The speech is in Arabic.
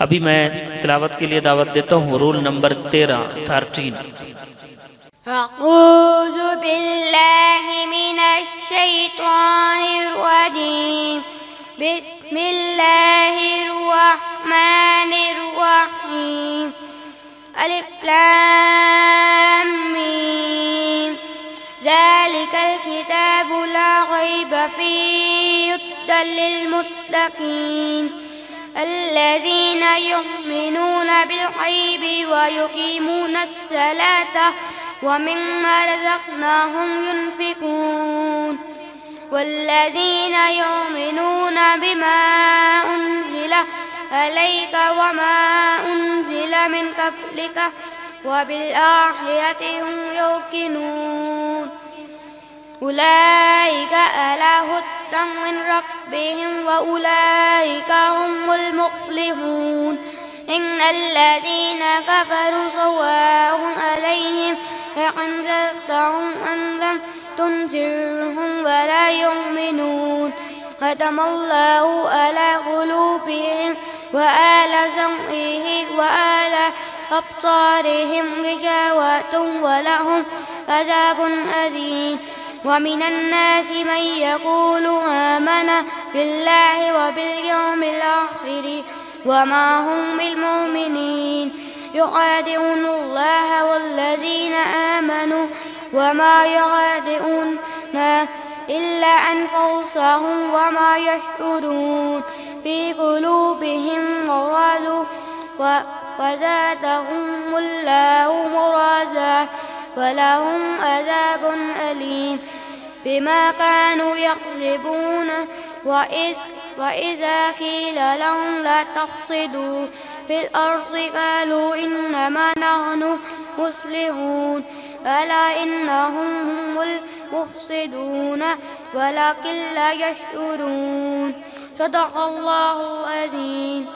अभी मैं तिलावत के लिए दावत देता हूँ रूल नंबर 13 أعوذ بالله من الشيطان الرجيم بسم الله الرحمن الرحيم ألف لام ميم ذلك الكتاب لا ريب فيه هدى للمتقين الذين يؤمنون بالغيب ويقيمون الصلاة ومما رزقناهم ينفقون والذين يؤمنون بما أنزل عليك وما أنزل من قبلك وبالآخرة هم يوقنون أولئك على هدى من ربهم وأولئك هم المفلحون إن الذين كفروا سواء عليهم أأنذرتهم أم لم تنذرهم ولا يؤمنون ختم الله على قلوبهم وعلى سمعهم وعلى أبصارهم غشاوة ولهم عذاب أليم ومن الناس من يقول آمنا بالله وباليوم الآخر وما هم بالمؤمنين يخادعون الله والذين آمنوا وما يخادعون إلا أنفسهم وما يشعرون في قلوبهم مرض وزادهم الله مرضا ولهم عذاب أليم بما كانوا يكذبون وإذا قيل لهم لا تفسدوا في الأرض قالوا إنما نحن مصلحون ألا إنهم هم المفسدون ولكن لا يشعرون صدق الله العظيم.